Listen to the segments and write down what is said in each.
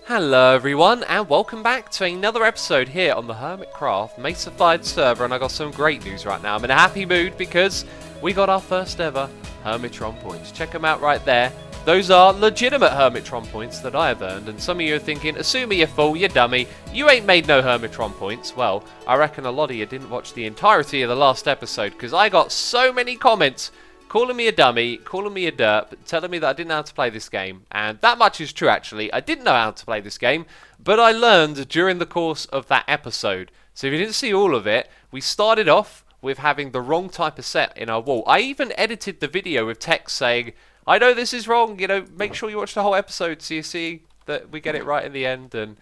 Hello everyone, and welcome back to another episode here on the Hermitcraft Mesa-fied server, and I got some great news right now. I'm in a happy mood because we got our first ever Hermitron points. Check them out right there. Those are legitimate Hermitron points that I have earned, and some of you are thinking, assuming you're fool, you dummy, you ain't made no Hermitron points. Well, I reckon a lot of you didn't watch the entirety of the last episode because I got so many comments calling me a dummy, calling me a derp, telling me that I didn't know how to play this game. And that much is true, actually. I didn't know how to play this game, but I learned during the course of that episode. So if you didn't see all of it, we started off with having the wrong type of set in our wall. I even edited the video with text saying, I know this is wrong, you know, make sure you watch the whole episode so you see that we get it right in the end. And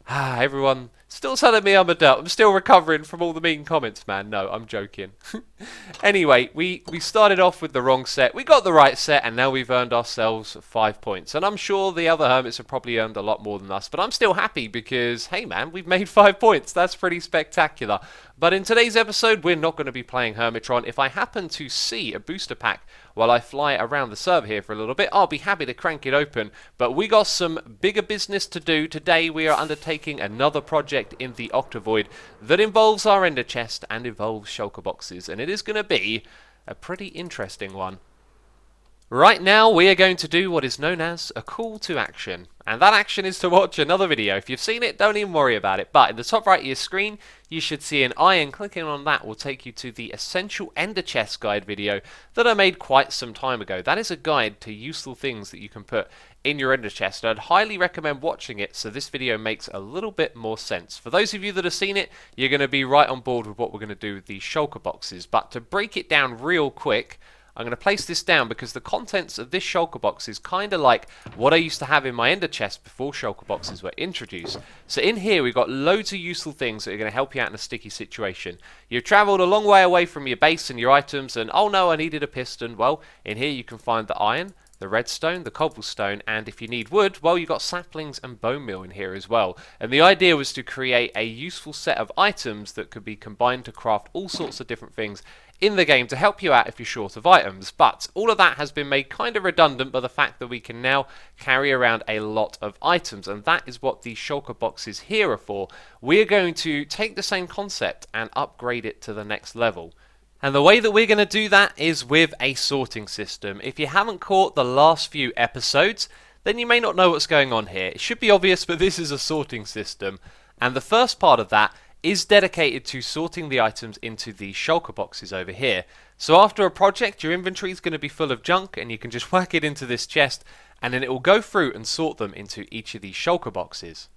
everyone still telling me I'm a derp. I'm still recovering from all the mean comments, man. No, I'm joking. Anyway, we started off with the wrong set. We got the right set, and now we've earned ourselves 5 points. And I'm sure the other hermits have probably earned a lot more than us, but I'm still happy because, hey man, we've made 5 points. That's pretty spectacular. But in today's episode, we're not going to be playing Hermitron. If I happen to see a booster pack while I fly around the server here for a little bit, I'll be happy to crank it open. But we got some bigger business to do. Today, we are undertaking another project in the Octavoid that involves our Enderchest and involves shulker boxes. And it is going to be a pretty interesting one. Right now, we are going to do what is known as a call to action. And that action is to watch another video. If you've seen it, don't even worry about it. But in the top right of your screen, you should see an eye, and clicking on that will take you to the Essential Enderchest Guide video that I made quite some time ago. That is a guide to useful things that you can put in your Enderchest. I'd highly recommend watching it so this video makes a little bit more sense. For those of you that have seen it, you're going to be right on board with what we're going to do with these shulker boxes. But to break it down real quick, I'm going to place this down because the contents of this shulker box is kind of like what I used to have in my Enderchest before shulker boxes were introduced. So in here we've got loads of useful things that are going to help you out in a sticky situation. You've travelled a long way away from your base and your items, and oh no, I needed a piston. Well, in here you can find the iron, the redstone, the cobblestone, and if you need wood, well, you've got saplings and bone meal in here as well. And the idea was to create a useful set of items that could be combined to craft all sorts of different things in the game to help you out if you're short of items. But all of that has been made kind of redundant by the fact that we can now carry around a lot of items, and that is what these shulker boxes here are for. We're going to take the same concept and upgrade it to the next level. And the way that we're going to do that is with a sorting system. If you haven't caught the last few episodes, then you may not know what's going on here. It should be obvious, but this is a sorting system. And the first part of that is dedicated to sorting the items into the shulker boxes over here. So after a project, your inventory is going to be full of junk, and you can just whack it into this chest, and then it will go through and sort them into each of these shulker boxes.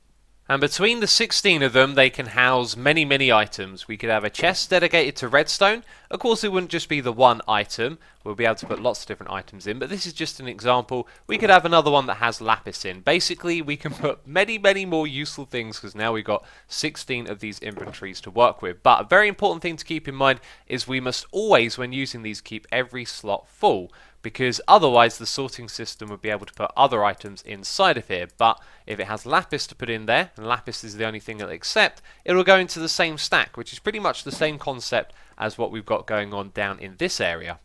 And between the 16 of them, they can house many, many items. We could have a chest dedicated to redstone. Of course, it wouldn't just be the one item. We'll be able to put lots of different items in, but this is just an example. We could have another one that has lapis in. Basically, we can put many, many more useful things because now we've got 16 of these inventories to work with. But a very important thing to keep in mind is we must always, when using these, keep every slot full, because otherwise the sorting system would be able to put other items inside of here. But if it has lapis to put in there, and lapis is the only thing it'll accept, it'll go into the same stack, which is pretty much the same concept as what we've got going on down in this area.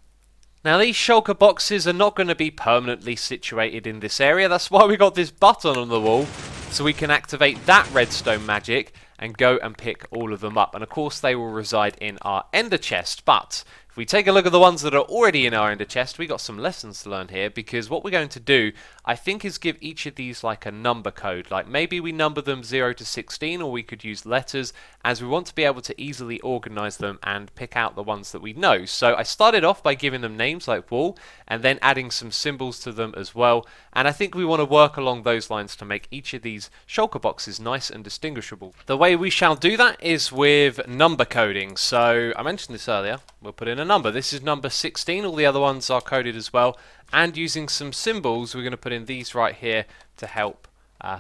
Now these shulker boxes are not going to be permanently situated in this area. That's why we got this button on the wall, so we can activate that redstone magic and go and pick all of them up. And of course they will reside in our ender chest. But if we take a look at the ones that are already in our ender chest, we got some lessons to learn here, because what we're going to do, I think, is give each of these like a number code. Like maybe we number them 0 to 16, or we could use letters, as we want to be able to easily organize them and pick out the ones that we know. So I started off by giving them names like wall, and then adding some symbols to them as well. And I think we want to work along those lines to make each of these shulker boxes nice and distinguishable. The way we shall do that is with number coding. So I mentioned this earlier. We'll put in a number. This is number 16. All the other ones are coded as well. And using some symbols, we're going to put in these right here to help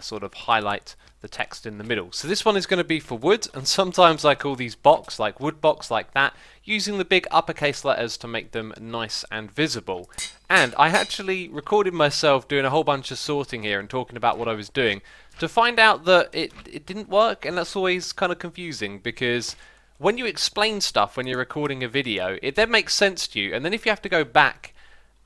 sort of highlight the text in the middle. So this one is going to be for wood, and sometimes I call these box, like wood box, like that, using the big uppercase letters to make them nice and visible. And I actually recorded myself doing a whole bunch of sorting here and talking about what I was doing to find out that it didn't work, and that's always kind of confusing, because when you explain stuff when you're recording a video, it then makes sense to you, and then if you have to go back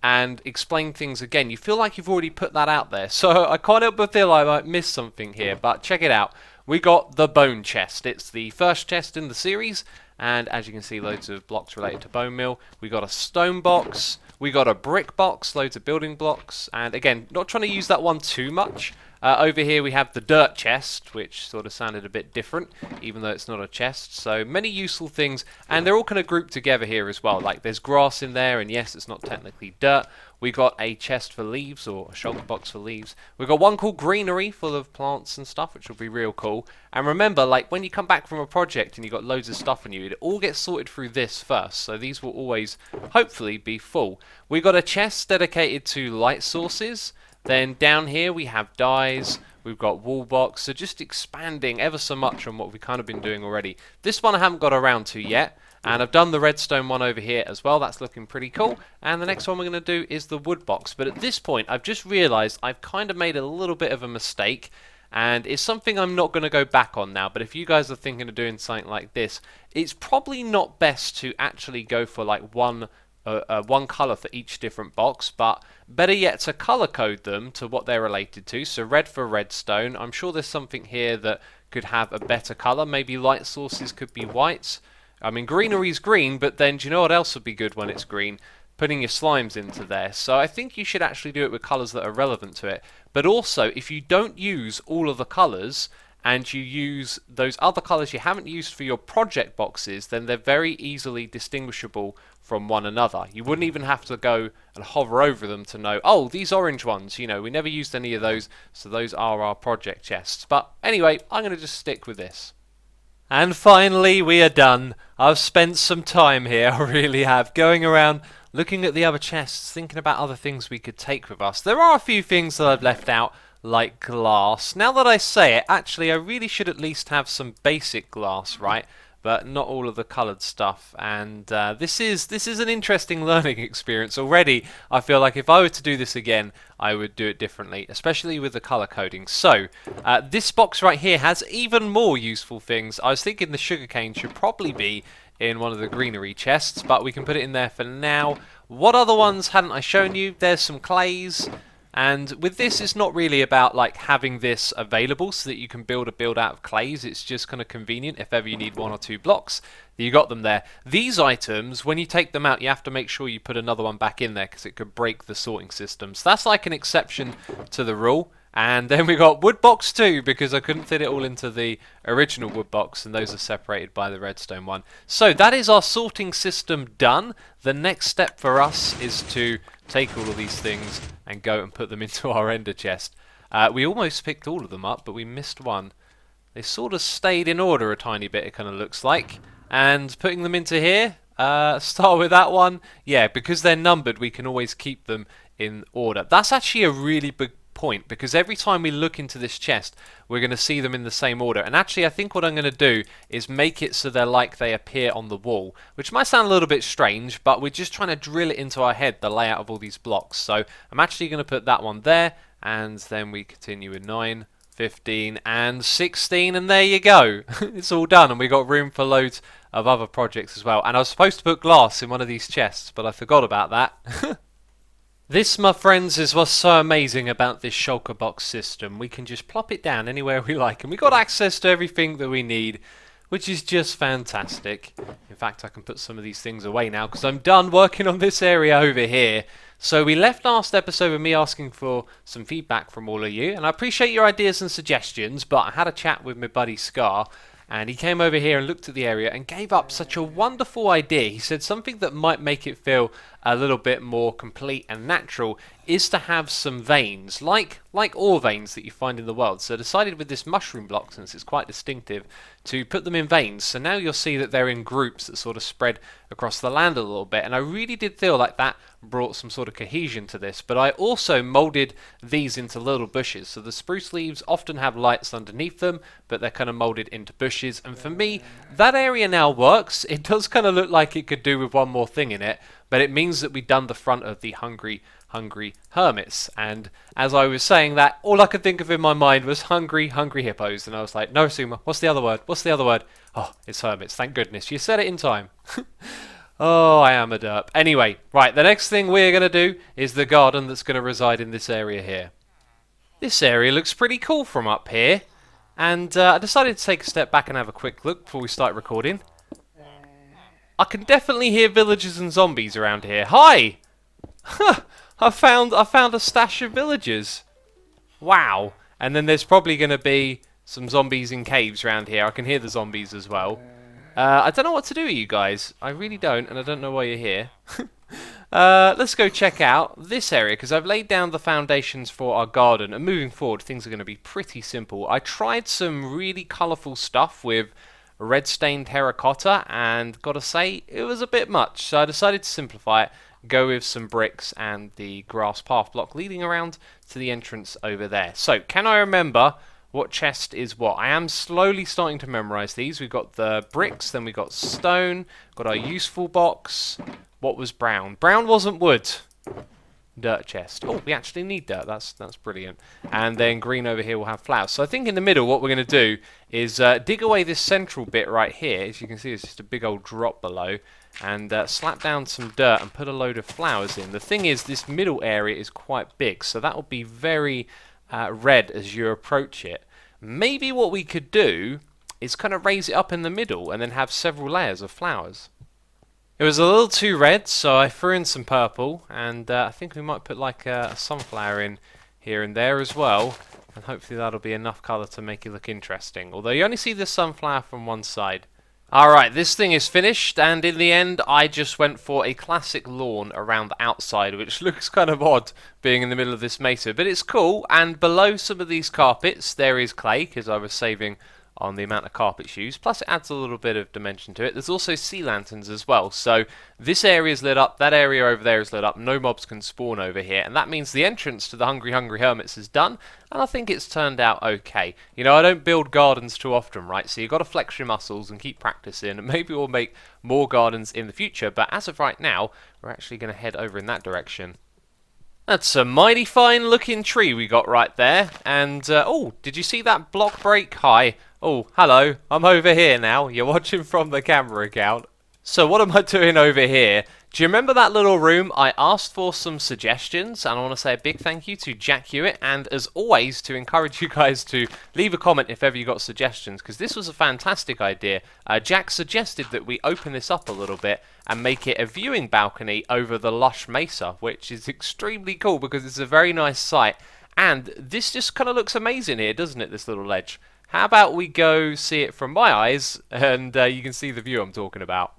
and explain things again, you feel like you've already put that out there. So I can't help but feel I might miss something here, but check it out. We got the bone chest. It's the first chest in the series, and as you can see, loads of blocks related to bone meal. We got a stone box, we got a brick box, loads of building blocks, and again, not trying to use that one too much. Over here we have the dirt chest, which sort of sounded a bit different, even though it's not a chest. So many useful things, and they're all kind of grouped together here as well. Like there's grass in there, and yes, it's not technically dirt. We got a chest for leaves, or a shulker box for leaves. We got one called greenery, full of plants and stuff, which will be real cool. And remember, like when you come back from a project and you got loads of stuff on you, it all gets sorted through this first. So these will always, hopefully, be full. We got a chest dedicated to light sources. Then down here we have dyes, we've got wall box, so just expanding ever so much on what we've kind of been doing already. This one I haven't got around to yet, and I've done the redstone one over here as well, that's looking pretty cool. And the next one we're going to do is the wood box, but at this point I've just realised I've kind of made a little bit of a mistake, and it's something I'm not going to go back on now. But if you guys are thinking of doing something like this, it's probably not best to actually go for like one colour for each different box, but better yet to colour code them to what they're related to. So red for redstone. I'm sure there's something here that could have a better colour. Maybe light sources could be white. I mean, greenery's green, but then do you know what else would be good when it's green? Putting your slimes into there. So I think you should actually do it with colours that are relevant to it. But also, if you don't use all of the colours, and you use those other colours you haven't used for your project boxes, then they're very easily distinguishable from one another. You wouldn't even have to go and hover over them to know, oh, these orange ones, you know, we never used any of those, so those are our project chests. But anyway, I'm going to just stick with this. And finally, we are done. I've spent some time here, I really have, going around looking at the other chests, thinking about other things we could take with us. There are a few things that I've left out, like glass. Now that I say it, actually I really should at least have some basic glass, right? But not all of the coloured stuff, and this is an interesting learning experience. Already I feel like if I were to do this again, I would do it differently, especially with the colour coding. So this box right here has even more useful things. I was thinking the sugarcane should probably be in one of the greenery chests, but we can put it in there for now. What other ones hadn't I shown you? There's some clays. And with this, it's not really about like having this available so that you can build a build out of clays. It's just kind of convenient if ever you need one or two blocks. You got them there. These items, when you take them out, you have to make sure you put another one back in there because it could break the sorting system. So that's like an exception to the rule. And then we got wood box 2 because I couldn't fit it all into the original wood box, and those are separated by the redstone one. So that is our sorting system done. The next step for us is to take all of these things and go and put them into our ender chest. We almost picked all of them up, but we missed one. They sort of stayed in order a tiny bit, it kind of looks like. And putting them into here, start with that one. Yeah, because they're numbered, we can always keep them in order. That's actually a really big point, because every time we look into this chest we're going to see them in the same order. And actually I think what I'm going to do is make it so they're like they appear on the wall, which might sound a little bit strange, but we're just trying to drill it into our head, the layout of all these blocks. So I'm actually going to put that one there, and then we continue with 9, 15 and 16, and there you go. It's all done, and we got room for loads of other projects as well. And I was supposed to put glass in one of these chests, but I forgot about that. This, my friends, is what's so amazing about this shulker box system. We can just plop it down anywhere we like, and we got access to everything that we need, which is just fantastic. In fact, I can put some of these things away now because I'm done working on this area over here. So we left last episode with me asking for some feedback from all of you, and I appreciate your ideas and suggestions, but I had a chat with my buddy Scar, and he came over here and looked at the area and gave up such a wonderful idea. He said something that might make it feel a little bit more complete and natural is to have some veins, like ore veins that you find in the world. So I decided with this mushroom block, since it's quite distinctive, to put them in veins. So now you'll see that they're in groups that sort of spread across the land a little bit. And I really did feel like that brought some sort of cohesion to this. But I also moulded these into little bushes. So the spruce leaves often have lights underneath them, but they're kind of moulded into bushes. And for me, that area now works. It does kind of look like it could do with one more thing in it, but it means that we've done the front of the hungry hermits. And as I was saying that, all I could think of in my mind was hungry hippos. And I was like, no, Suma, what's the other word? What's the other word? Oh, it's hermits. Thank goodness. You said it in time. Oh, I am a derp. Anyway, right, the next thing we're going to do is the garden that's going to reside in this area here. This area looks pretty cool from up here, and I decided to take a step back and have a quick look before we start recording. I can definitely hear villagers and zombies around here. Hi! I found a stash of villagers. Wow. And then there's probably going to be some zombies in caves around here. I can hear the zombies as well. I don't know what to do with you guys. I really don't, and I don't know why you're here. Let's go check out this area, because I've laid down the foundations for our garden, and moving forward things are going to be pretty simple. I tried some really colourful stuff with red stained terracotta, and gotta say, it was a bit much, so I decided to simplify it, go with some bricks and the grass path block leading around to the entrance over there. So, can I remember what chest is what? I am slowly starting to memorise these. We've got the bricks, then we've got stone, got our useful box. What was brown? Brown wasn't wood. Dirt chest. Oh, we actually need dirt. That's brilliant. And then green over here will have flowers. So I think in the middle what we're going to do is dig away this central bit right here. As you can see, it's just a big old drop below. And slap down some dirt and put a load of flowers in. The thing is, this middle area is quite big, so that will be very red as you approach it. Maybe what we could do is kind of raise it up in the middle and then have several layers of flowers. It was a little too red, so I threw in some purple, and I think we might put like a sunflower in here and there as well, and hopefully that'll be enough colour to make it look interesting, although you only see the sunflower from one side. Alright, this thing is finished, and in the end I just went for a classic lawn around the outside, which looks kind of odd being in the middle of this mesa, but it's cool. And below some of these carpets there is clay, because I was saving on the amount of carpets used, plus it adds a little bit of dimension to it. There's also sea lanterns as well, so this area is lit up, that area over there is lit up, no mobs can spawn over here, and that means the entrance to the Hungry Hermits is done, and I think it's turned out okay. You know, I don't build gardens too often, right, so you've got to flex your muscles and keep practicing, and maybe we'll make more gardens in the future, but as of right now, we're actually going to head over in that direction. That's a mighty fine looking tree we got right there, and oh, did you see that block break? Hi. Oh, hello, I'm over here now. You're watching from the camera account. So what am I doing over here? Do you remember that little room? I asked for some suggestions, and I want to say a big thank you to Jack Hewitt, and as always, to encourage you guys to leave a comment if ever you got suggestions, because this was a fantastic idea. Jack suggested that we open this up a little bit and make it a viewing balcony over the lush mesa, which is extremely cool because it's a very nice sight, and this just kind of looks amazing here, doesn't it, this little ledge? How about we go see it from my eyes, and you can see the view I'm talking about.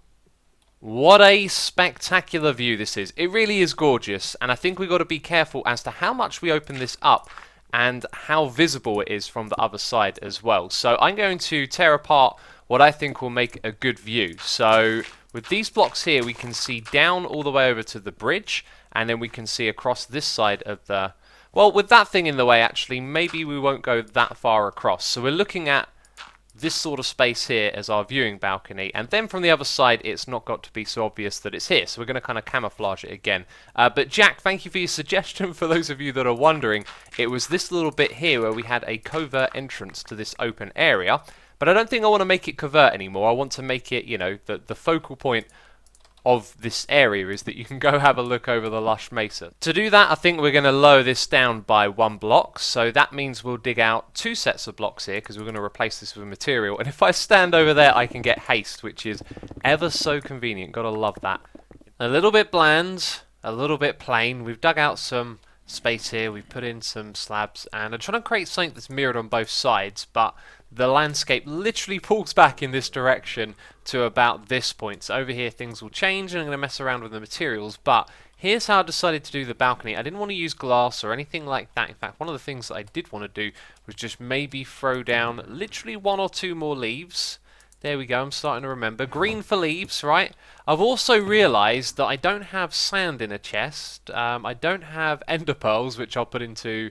What a spectacular view this is. It really is gorgeous, and I think we've got to be careful as to how much we open this up and how visible it is from the other side as well. So I'm going to tear apart what I think will make a good view. So with these blocks here, we can see down all the way over to the bridge, and then we can see across this side of the... Well, with that thing in the way, actually, maybe we won't go that far across. So we're looking at this sort of space here as our viewing balcony, and then from the other side it's not got to be so obvious that it's here, so we're going to kind of camouflage it again. But Jack, thank you for your suggestion. For those of you that are wondering, it was this little bit here where we had a covert entrance to this open area, but I don't think I want to make it covert anymore. I want to make it, you know, the focal point of this area is that you can go have a look over the lush mesa. To do that, I think we're going to lower this down by 1 block, so that means we'll dig out 2 sets of blocks here, because we're going to replace this with material, and if I stand over there I can get haste, which is ever so convenient. Gotta love that. A little bit bland, a little bit plain. We've dug out some space here, we've put in some slabs, and I'm trying to create something that's mirrored on both sides, but the landscape literally pulls back in this direction to about this point. So over here things will change, and I'm going to mess around with the materials, but here's how I decided to do the balcony. I didn't want to use glass or anything like that. In fact, one of the things that I did want to do was just maybe throw down literally 1 or 2 more leaves. There we go, I'm starting to remember. Green for leaves, right? I've also realised that I don't have sand in a chest. I don't have ender pearls, which I'll put into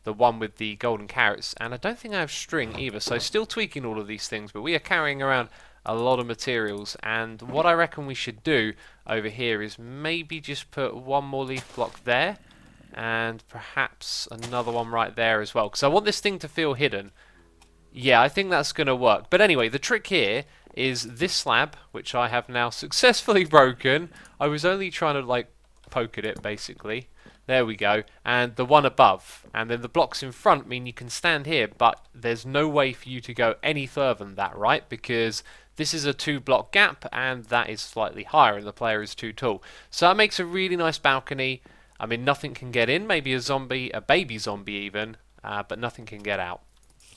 the one with the golden carrots, and I don't think I have string either, so still tweaking all of these things, but we are carrying around a lot of materials, and what I reckon we should do over here is maybe just put 1 more leaf block there, and perhaps another one right there as well, because I want this thing to feel hidden. Yeah, I think that's going to work. But anyway, the trick here is this slab, which I have now successfully broken. I was only trying to like poke at it basically. There we go. And the one above. And then the blocks in front mean you can stand here, but there's no way for you to go any further than that, right? Because this is a 2-block gap, and that is slightly higher, and the player is too tall. So that makes a really nice balcony. I mean, nothing can get in. Maybe a zombie, a baby zombie even, but nothing can get out.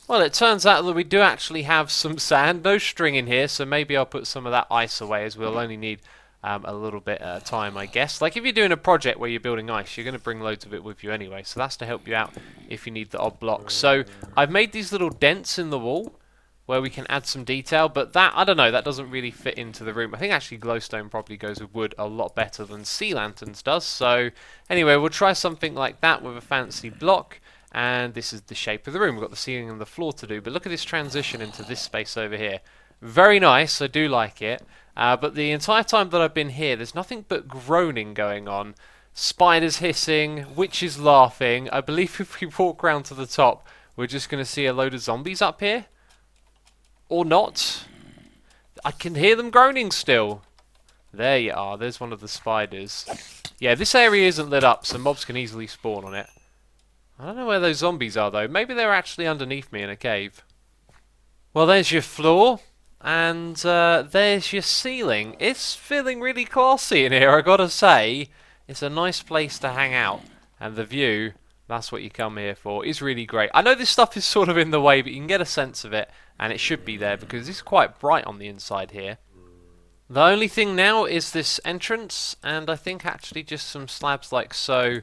Well, it turns out that we do actually have some sand, no string in here, so maybe I'll put some of that ice away, as we'll only need a little bit at a time, I guess. Like if you're doing a project where you're building ice, you're going to bring loads of it with you anyway, so that's to help you out if you need the odd blocks. So I've made these little dents in the wall where we can add some detail, but that, I don't know, that doesn't really fit into the room. I think actually glowstone probably goes with wood a lot better than sea lanterns does. So anyway, we'll try something like that with a fancy block. And this is the shape of the room. We've got the ceiling and the floor to do, but look at this transition into this space over here. Very nice, I do like it. But the entire time that I've been here, there's nothing but groaning going on. Spiders hissing, witches laughing. I believe if we walk around to the top, we're just going to see a load of zombies up here. Or not. I can hear them groaning still. There you are, there's one of the spiders. Yeah, this area isn't lit up, so mobs can easily spawn on it. I don't know where those zombies are though. Maybe they're actually underneath me in a cave. Well, there's your floor. And there's your ceiling. It's feeling really classy in here, I gotta say. It's a nice place to hang out. And the view, that's what you come here for, is really great. I know this stuff is sort of in the way, but you can get a sense of it. And it should be there, because it's quite bright on the inside here. The only thing now is this entrance. And I think actually just some slabs like so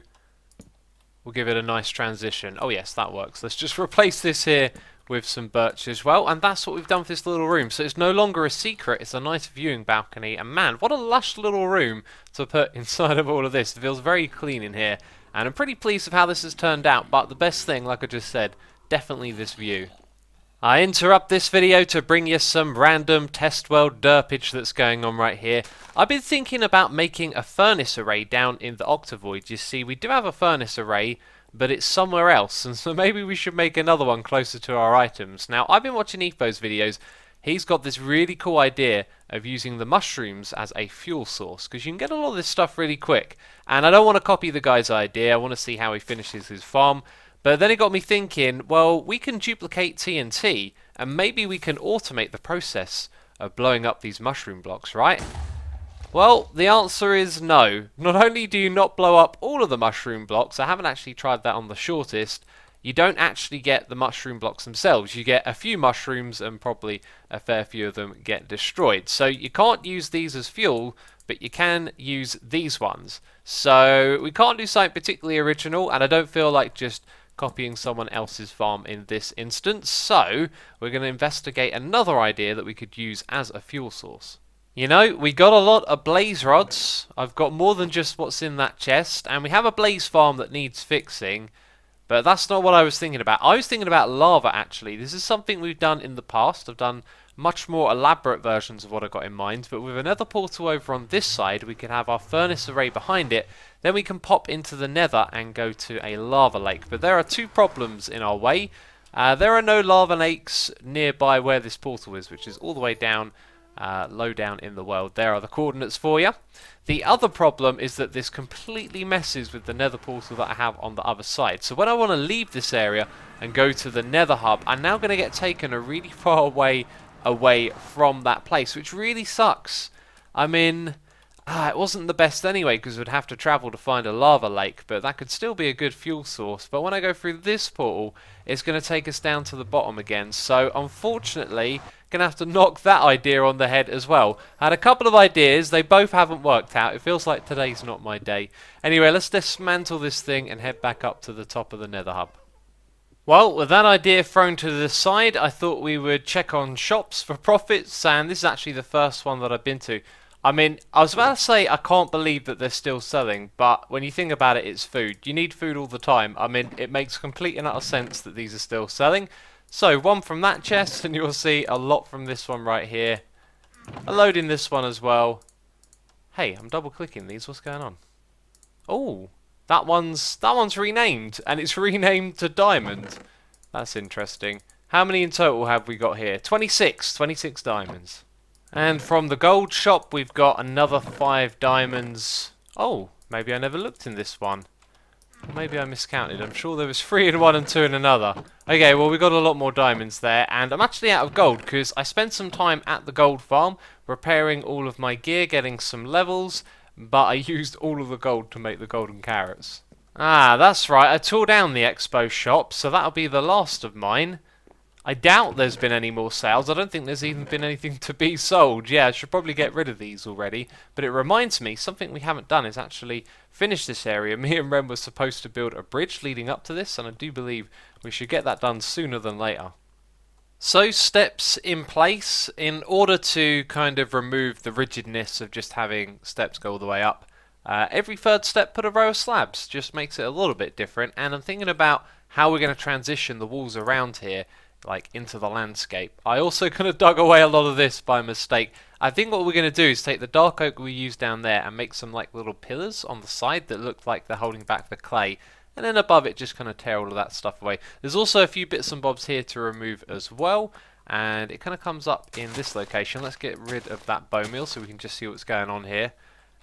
will give it a nice transition. Oh yes, that works. Let's just replace this here with some birch as well, and that's what we've done for this little room. So it's no longer a secret, it's a nice viewing balcony, and man, what a lush little room to put inside of all of this. It feels very clean in here, and I'm pretty pleased with how this has turned out, but the best thing, like I just said, definitely this view. I interrupt this video to bring you some random test world derpage that's going on right here. I've been thinking about making a furnace array down in the Octavoid. You see, we do have a furnace array, but it's somewhere else, and so maybe we should make another one closer to our items. Now, I've been watching Etho's videos. He's got this really cool idea of using the mushrooms as a fuel source, because you can get a lot of this stuff really quick. And I don't want to copy the guy's idea, I want to see how he finishes his farm. But then it got me thinking, well, we can duplicate TNT, and maybe we can automate the process of blowing up these mushroom blocks, right? Well, the answer is no. Not only do you not blow up all of the mushroom blocks, I haven't actually tried that on the shortest, you don't actually get the mushroom blocks themselves. You get a few mushrooms and probably a fair few of them get destroyed. So you can't use these as fuel, but you can use these ones. So we can't do something particularly original, and I don't feel like just copying someone else's farm in this instance. So we're going to investigate another idea that we could use as a fuel source. You know, we got a lot of blaze rods. I've got more than just what's in that chest, and we have a blaze farm that needs fixing, but that's not what I was thinking about. I was thinking about lava, actually. This is something we've done in the past. I've done much more elaborate versions of what I've got in mind, but with another portal over on this side, we can have our furnace array behind it. Then we can pop into the nether and go to a lava lake. But there are two problems in our way. There are no lava lakes nearby where this portal is, which is all the way down, low down in the world. There are the coordinates for you. The other problem is that this completely messes with the nether portal that I have on the other side. So when I want to leave this area and go to the nether hub, I'm now going to get taken a really far away from that place, which really sucks. I mean, it wasn't the best anyway, because we'd have to travel to find a lava lake, but that could still be a good fuel source. But when I go through this portal, it's going to take us down to the bottom again. So unfortunately, going to have to knock that idea on the head as well. I had a couple of ideas, they both haven't worked out. It feels like today's not my day. Anyway, let's dismantle this thing and head back up to the top of the nether hub. Well, with that idea thrown to the side, I thought we would check on shops for profits, and this is actually the first one that I've been to. I mean, I was about to say I can't believe that they're still selling, but when you think about it, it's food. You need food all the time. I mean, it makes complete and utter sense that these are still selling. So, one from that chest, and you'll see a lot from this one right here. A load in this one as well. Hey, I'm double clicking these, what's going on? Oh, that one's renamed, and it's renamed to Diamond. That's interesting. How many in total have we got here? 26 diamonds. And from the gold shop, we've got another 5 diamonds. Oh, maybe I never looked in this one. Maybe I miscounted. I'm sure there was 3 in one and 2 in another. Okay, well, we got a lot more diamonds there. And I'm actually out of gold because I spent some time at the gold farm repairing all of my gear, getting some levels. But I used all of the gold to make the golden carrots. Ah, that's right. I tore down the expo shop, so that'll be the last of mine. I doubt there's been any more sales. I don't think there's even been anything to be sold. Yeah, I should probably get rid of these already. But it reminds me, something we haven't done is actually finish this area. Me and Ren were supposed to build a bridge leading up to this, and I do believe we should get that done sooner than later. So, steps in place in order to kind of remove the rigidness of just having steps go all the way up. Every third step put a row of slabs, just makes it a little bit different. And I'm thinking about how we're going to transition the walls around here like into the landscape. I also kind of dug away a lot of this by mistake. I think what we're going to do is take the dark oak we used down there and make some like little pillars on the side that look like they're holding back the clay, and then above it just kind of tear all of that stuff away. There's also a few bits and bobs here to remove as well, and it kind of comes up in this location. Let's get rid of that bone meal so we can just see what's going on here.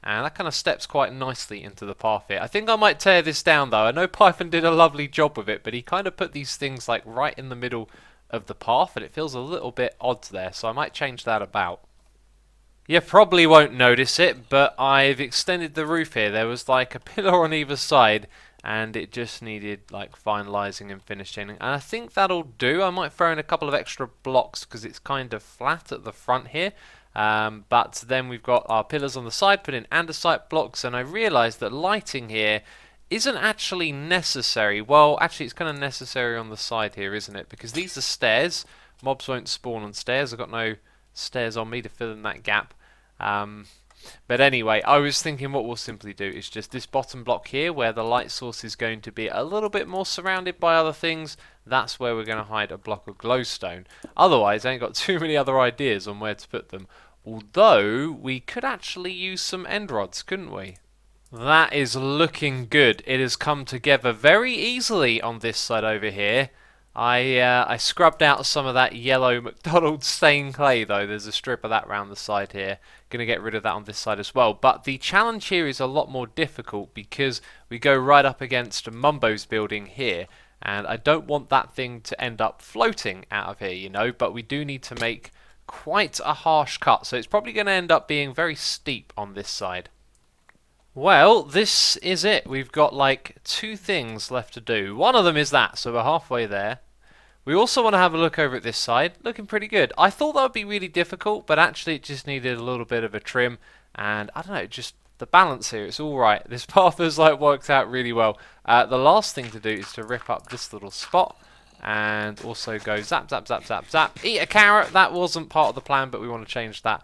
And that kind of steps quite nicely into the path here. I think I might tear this down though. I know Python did a lovely job with it, but he kind of put these things like right in the middle of the path, and it feels a little bit odd there, so I might change that about. You probably won't notice it, but I've extended the roof here. There was like a pillar on either side, and it just needed like finalising and finishing, and I think that'll do. I might throw in a couple of extra blocks because it's kind of flat at the front here. But then we've got our pillars on the side, put in andesite blocks, and I realised that lighting here isn't actually necessary. Well, actually it's kind of necessary on the side here, isn't it? Because these are stairs. Mobs won't spawn on stairs. I've got no stairs on me to fill in that gap. But anyway, I was thinking what we'll simply do is just this bottom block here where the light source is going to be a little bit more surrounded by other things. That's where we're going to hide a block of glowstone. Otherwise, I ain't got too many other ideas on where to put them. Although, we could actually use some end rods, couldn't we? That is looking good. It has come together very easily on this side over here. I scrubbed out some of that yellow McDonald's stained clay though. There's a strip of that around the side here. Going to get rid of that on this side as well. But the challenge here is a lot more difficult because we go right up against Mumbo's building here. And I don't want that thing to end up floating out of here, you know. But we do need to make quite a harsh cut. So it's probably going to end up being very steep on this side. Well, this is it. We've got like 2 things left to do. One of them is that, so we're halfway there. We also want to have a look over at this side. Looking pretty good. I thought that would be really difficult, but actually it just needed a little bit of a trim. And I don't know, just the balance here, it's alright. This path has like worked out really well. The last thing to do is to rip up this little spot. And also go zap, zap, zap, zap, zap. Eat a carrot. That wasn't part of the plan, but we want to change that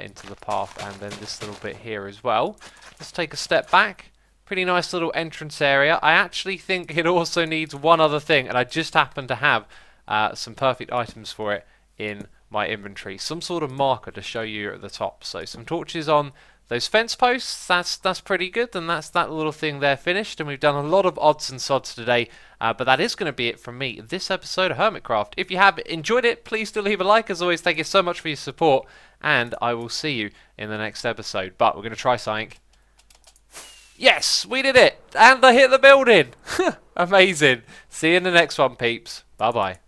into the path. And then this little bit here as well. Let's take a step back. Pretty nice little entrance area. I actually think it also needs one other thing, and I just happen to have some perfect items for it in my inventory. Some sort of marker to show you at the top. So some torches on those fence posts. That's pretty good, and that's that little thing there finished. And we've done a lot of odds and sods today, but that is going to be it from me this episode of Hermitcraft. If you have enjoyed it, please do leave a like. As always, thank you so much for your support, and I will see you in the next episode. But we're going to try something. Yes, we did it! And I hit the building! Amazing. See you in the next one, peeps. Bye-bye.